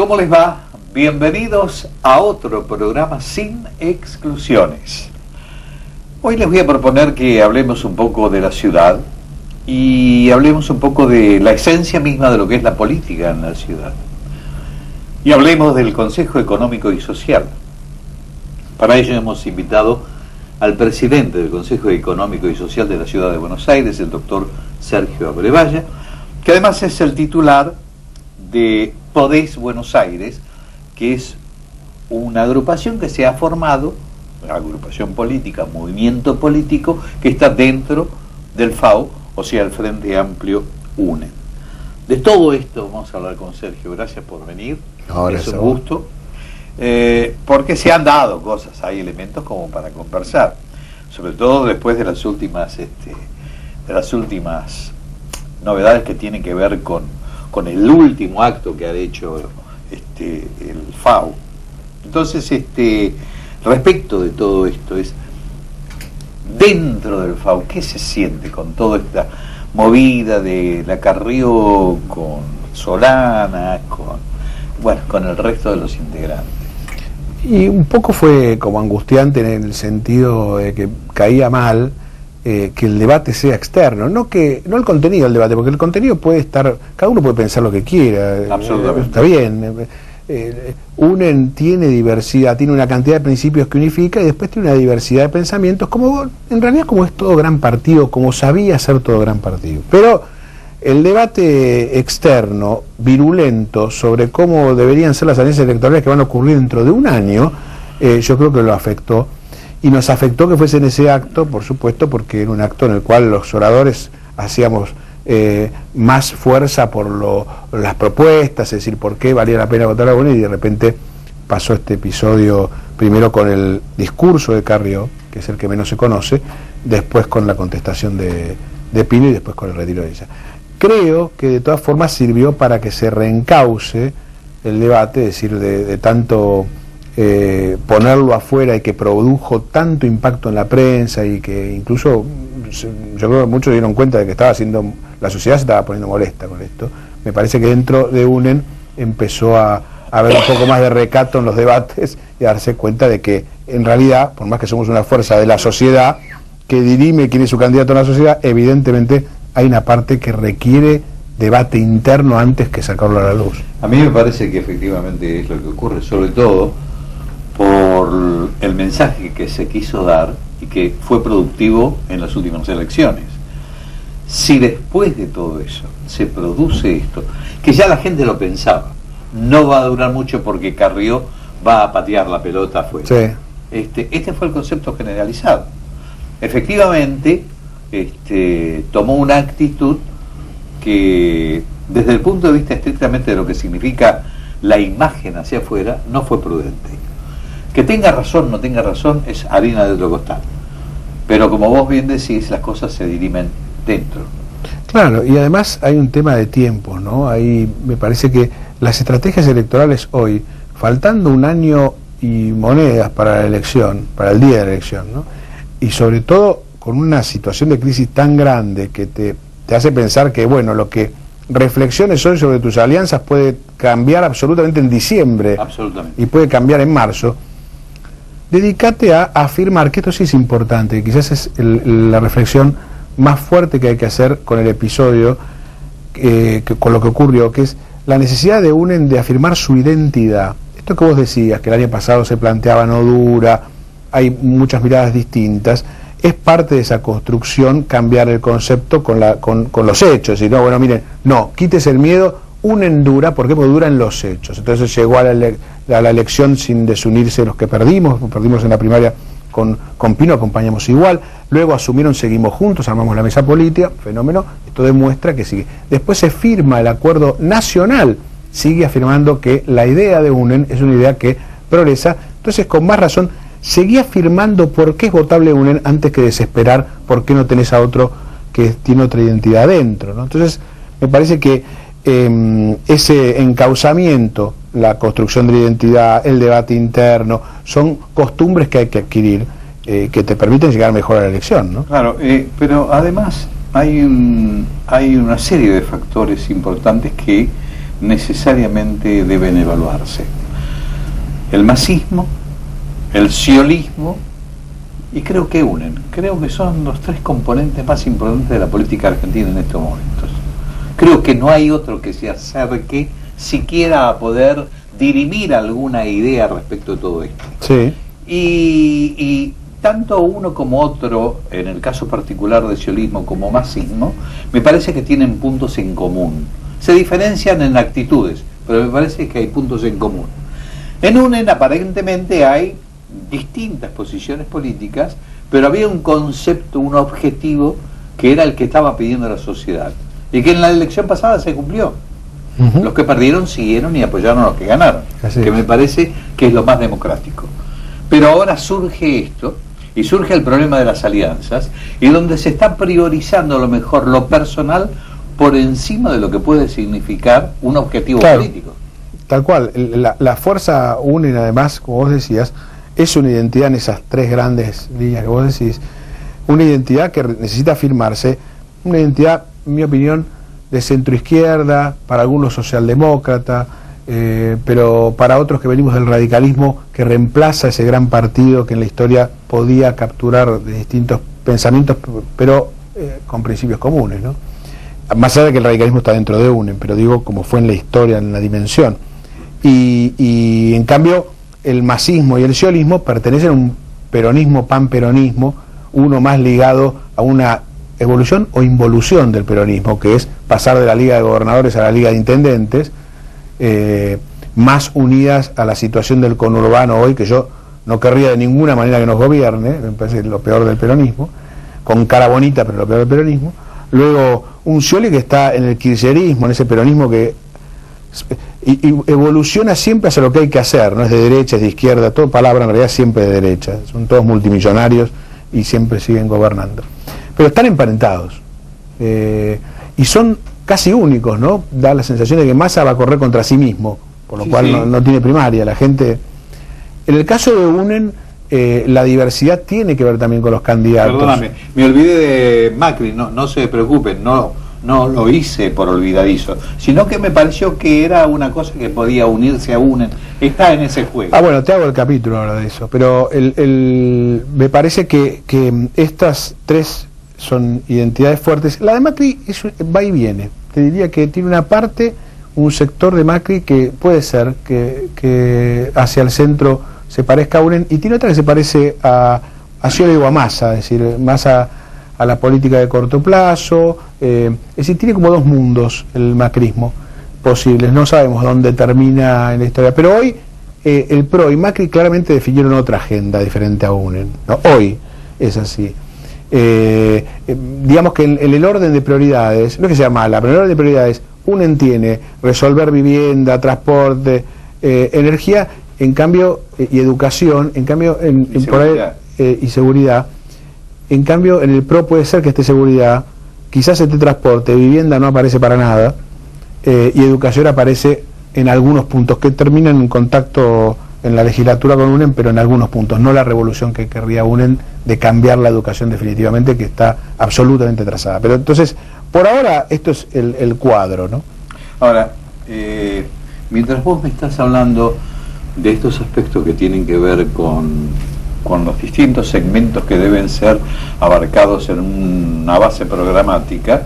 ¿Cómo les va? Bienvenidos a otro programa sin exclusiones. Hoy les voy a proponer que hablemos un poco de la ciudad y hablemos un poco de la esencia misma de lo que es la política en la ciudad. Y hablemos del Consejo Económico y Social. Para ello hemos invitado al presidente del Consejo Económico y Social de la Ciudad de Buenos Aires, el doctor Sergio Abrevaya, que además es el titular de Podés Buenos Aires, que es una agrupación que se ha formado, agrupación política, movimiento político, que está dentro del FAO, o sea, el Frente Amplio UNE. De todo esto vamos a hablar con Sergio. Gracias por venir. Ahora es un gusto. Porque se han dado cosas, hay elementos como para conversar, sobre todo después de las últimas novedades que tienen que ver con el último acto que ha hecho el FAO. Entonces, respecto de todo esto, es dentro del FAO, ¿qué se siente con toda esta movida de la Carrió con Solana, con el resto de los integrantes? Y un poco fue como angustiante en el sentido de que caía mal que el debate sea externo, no el contenido del debate, porque el contenido puede estar, cada uno puede pensar lo que quiera, absolutamente, está bien. UNEN tiene diversidad, tiene una cantidad de principios que unifica y después tiene una diversidad de pensamientos, como en realidad como es todo gran partido, como sabía ser todo gran partido. Pero el debate externo, virulento, sobre cómo deberían ser las alianzas electorales que van a ocurrir dentro de un año, yo creo que lo afectó. Y nos afectó que fuese en ese acto, por supuesto, porque era un acto en el cual los oradores hacíamos más fuerza por las propuestas, es decir, por qué valía la pena votar a UNE, y de repente pasó este episodio, primero con el discurso de Carrió, que es el que menos se conoce, después con la contestación de Pino y después con el retiro de ella. Creo que de todas formas sirvió para que se reencauce el debate, es decir, de tanto ponerlo afuera y que produjo tanto impacto en la prensa y que incluso yo creo que muchos dieron cuenta de que la sociedad se estaba poniendo molesta con esto. Me parece que dentro de UNEN empezó a haber un poco más de recato en los debates y a darse cuenta de que en realidad, por más que somos una fuerza de la sociedad que dirime quién es su candidato en la sociedad, evidentemente hay una parte que requiere debate interno antes que sacarlo a la luz. A mí me parece que efectivamente es lo que ocurre, sobre todo por el mensaje que se quiso dar y que fue productivo en las últimas elecciones. Si después de todo eso se produce esto, que ya la gente lo pensaba, no va a durar mucho porque Carrió va a patear la pelota afuera. Sí. Este fue el concepto generalizado. Efectivamente, tomó una actitud que desde el punto de vista estrictamente de lo que significa la imagen hacia afuera, no fue prudente. Que tenga razón, no tenga razón, es harina de otro costal. Pero como vos bien decís, las cosas se dirimen dentro. Claro, y además hay un tema de tiempo, ¿no? Ahí me parece que las estrategias electorales hoy, faltando un año y monedas para la elección, para el día de la elección, ¿no? Y sobre todo con una situación de crisis tan grande que te hace pensar que, bueno, lo que reflexiones hoy sobre tus alianzas puede cambiar absolutamente en diciembre. Absolutamente. Y puede cambiar en marzo. Dedícate a afirmar que esto sí es importante, quizás es la reflexión más fuerte que hay que hacer con el episodio, con lo que ocurrió, que es la necesidad de UNEN de afirmar su identidad. Esto que vos decías, que el año pasado se planteaba no dura, hay muchas miradas distintas, es parte de esa construcción cambiar el concepto con los hechos. Y no, bueno, miren, no, quites el miedo, UNEN dura, ¿por qué? Porque duran los hechos. Entonces llegó a la elección sin desunirse los que perdimos en la primaria con Pino, acompañamos igual, luego asumieron, seguimos juntos, armamos la mesa política, fenómeno, esto demuestra que sigue. Después se firma el acuerdo nacional, sigue afirmando que la idea de UNEN es una idea que progresa, entonces con más razón, seguí afirmando por qué es votable UNEN antes que desesperar por qué no tenés a otro que tiene otra identidad adentro, ¿no? Entonces, me parece que ese encauzamiento, la construcción de la identidad, el debate interno, son costumbres que hay que adquirir, que te permiten llegar mejor a la elección, ¿no? Claro, pero además hay una serie de factores importantes que necesariamente deben evaluarse: el masismo, el sciolismo, y creo que son los tres componentes más importantes de la política argentina en estos momentos. Creo que no hay otro que se acerque siquiera a poder dirimir alguna idea respecto de todo esto. Sí. Y tanto uno como otro, en el caso particular de sciolismo como masismo, me parece que tienen puntos en común. Se diferencian en actitudes, pero me parece que hay puntos en común. En UNEN aparentemente hay distintas posiciones políticas, pero había un concepto, un objetivo que era el que estaba pidiendo la sociedad y que en la elección pasada se cumplió. Los que perdieron siguieron y apoyaron a los que ganaron, que me parece que es lo más democrático. Pero ahora surge esto, y surge el problema de las alianzas, y donde se está priorizando a lo mejor lo personal por encima de lo que puede significar un objetivo político. Tal cual. La fuerza UNEN, además, como vos decías, es una identidad en esas tres grandes líneas que vos decís, una identidad que necesita afirmarse, una identidad, en mi opinión, de centroizquierda, para algunos socialdemócrata, pero para otros que venimos del radicalismo, que reemplaza ese gran partido que en la historia podía capturar de distintos pensamientos, pero con principios comunes, ¿no? Más allá de que el radicalismo está dentro de UNEN, pero digo como fue en la historia, en la dimensión. Y en cambio el masismo y el sciolismo pertenecen a un peronismo, panperonismo, uno más ligado a una evolución o involución del peronismo, que es pasar de la Liga de Gobernadores a la Liga de Intendentes, más unidas a la situación del conurbano hoy, que yo no querría de ninguna manera que nos gobierne, me parece lo peor del peronismo, con cara bonita pero lo peor del peronismo. Luego un Scioli que está en el kirchnerismo, en ese peronismo que y evoluciona siempre hacia lo que hay que hacer, no es de derecha, es de izquierda, todo palabra en realidad siempre de derecha, son todos multimillonarios y siempre siguen gobernando, pero están emparentados, y son casi únicos, ¿no? Da la sensación de que Massa va a correr contra sí mismo, por lo cual no tiene primaria. La gente, en el caso de UNEN, la diversidad tiene que ver también con los candidatos. Perdóname, me olvidé de Macri, no se preocupen, no lo hice por olvidadizo, sino que me pareció que era una cosa que podía unirse a UNEN, está en ese juego. Bueno, te hago el capítulo ahora de eso, pero me parece que estas tres son identidades fuertes. La de Macri va y viene, te diría que tiene una parte, un sector de Macri que puede ser que hacia el centro se parezca a UNEN, y tiene otra que se parece a Scioli o a Massa, es decir, más a la política de corto plazo, es decir, tiene como dos mundos el macrismo posibles, no sabemos dónde termina en la historia, pero hoy el PRO y Macri claramente definieron otra agenda diferente a UNEN, ¿no? Hoy es así. Digamos que en el orden de prioridades, no es que sea mala, pero en el orden de prioridades, UNEN tiene resolver vivienda, transporte, energía, en cambio, y educación, en cambio, y seguridad. En cambio, en el PRO puede ser que esté seguridad, quizás esté transporte, vivienda no aparece para nada, y educación aparece en algunos puntos, que terminan en contacto en la legislatura con UNEN, pero en algunos puntos, no la revolución que querría UNEN de cambiar la educación definitivamente, que está absolutamente trazada. Pero entonces, por ahora, esto es el cuadro, ¿no? Ahora, mientras vos me estás hablando de estos aspectos que tienen que ver con los distintos segmentos que deben ser abarcados en una base programática,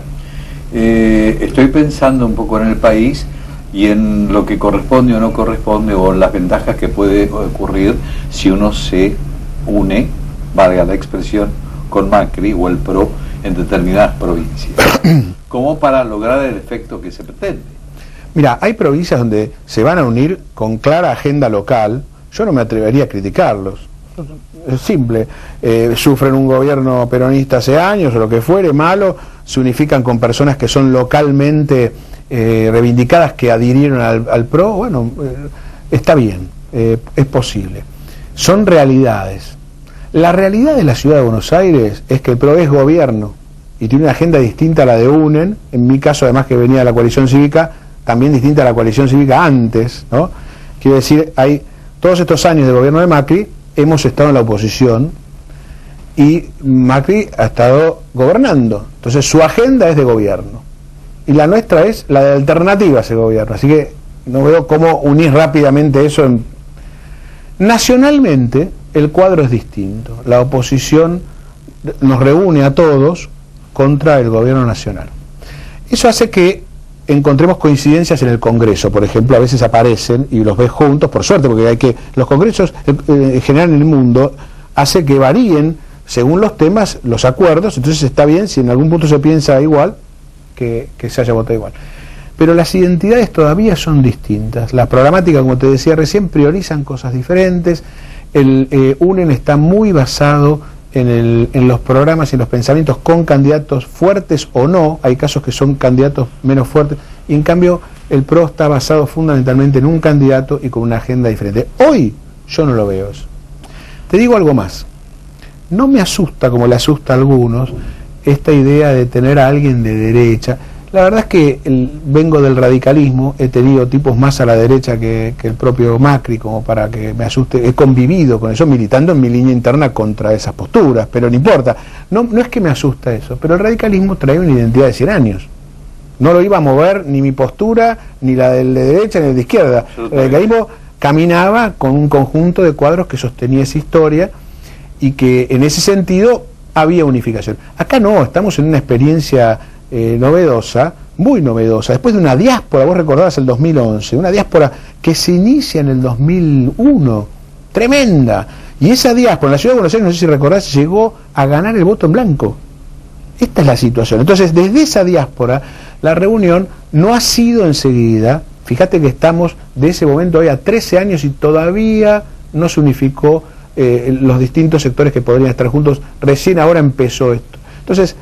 estoy pensando un poco en el país y en lo que corresponde o no corresponde, o en las ventajas que puede ocurrir si uno se une, valga la expresión, con Macri o el PRO en determinadas provincias, como para lograr el efecto que se pretende. Mira, hay provincias donde se van a unir con clara agenda local, yo no me atrevería a criticarlos, es simple, sufren un gobierno peronista hace años o lo que fuere, malo, se unifican con personas que son localmente reivindicadas, que adhirieron al PRO, bueno, está bien, es posible. Son realidades. La realidad de la ciudad de Buenos Aires es que el PRO es gobierno y tiene una agenda distinta a la de UNEN, en mi caso además que venía de la coalición cívica, también distinta a la coalición cívica antes, ¿no? Quiero decir, hay todos estos años de gobierno de Macri, hemos estado en la oposición y Macri ha estado gobernando, entonces su agenda es de gobierno. y la nuestra es la de alternativa a ese gobierno. Así que no veo cómo unir rápidamente eso. Nacionalmente el cuadro es distinto. La oposición nos reúne a todos contra el gobierno nacional. Eso hace que encontremos coincidencias en el Congreso, por ejemplo, a veces aparecen y los ves juntos, por suerte, porque los congresos en general en el mundo hace que varíen según los temas, los acuerdos. Entonces está bien si en algún punto se piensa igual, que se haya votado igual. Pero las identidades todavía son distintas. La programática, como te decía recién, priorizan cosas diferentes. El UNEN está muy basado en los programas y en los pensamientos con candidatos fuertes o no. Hay casos que son candidatos menos fuertes, y en cambio el PRO está basado fundamentalmente en un candidato y con una agenda diferente. Hoy yo no lo veo eso. Te digo algo más. No me asusta, como le asusta a algunos, esta idea de tener a alguien de derecha. La verdad es que vengo del radicalismo, he tenido tipos más a la derecha que el propio Macri, como para que me asuste. He convivido con eso, militando en mi línea interna contra esas posturas, pero no importa. No es que me asusta eso, pero el radicalismo trae una identidad de 100 años. No lo iba a mover ni mi postura, ni la del de derecha, ni la de izquierda. El radicalismo caminaba con un conjunto de cuadros que sostenía esa historia, y que en ese sentido había unificación. Acá no, estamos en una experiencia novedosa, muy novedosa, después de una diáspora, vos recordabas el 2011, una diáspora que se inicia en el 2001, tremenda, y esa diáspora en la ciudad de Buenos Aires, no sé si recordás, llegó a ganar el voto en blanco. Esta es la situación. Entonces, desde esa diáspora, la reunión no ha sido enseguida. Fíjate que estamos de ese momento hoy a 13 años y todavía no se unificó los distintos sectores que podrían estar juntos. Recién ahora empezó esto. Entonces,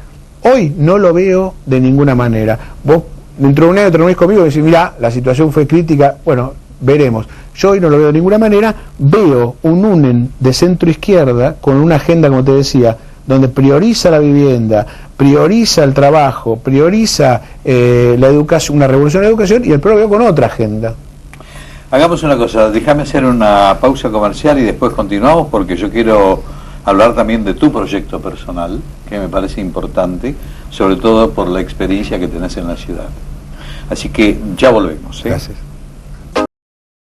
hoy no lo veo de ninguna manera. Vos dentro de un año te reunís conmigo y decís, mirá, la situación fue crítica. Bueno, veremos. Yo hoy no lo veo de ninguna manera. Veo un UNEN de centro izquierda con una agenda, como te decía, donde prioriza la vivienda, prioriza el trabajo, prioriza la educación, una revolución de la educación, y el PRO veo con otra agenda. Hagamos una cosa, déjame hacer una pausa comercial y después continuamos, porque yo quiero hablar también de tu proyecto personal, que me parece importante, sobre todo por la experiencia que tenés en la ciudad. Así que ya volvemos. Gracias.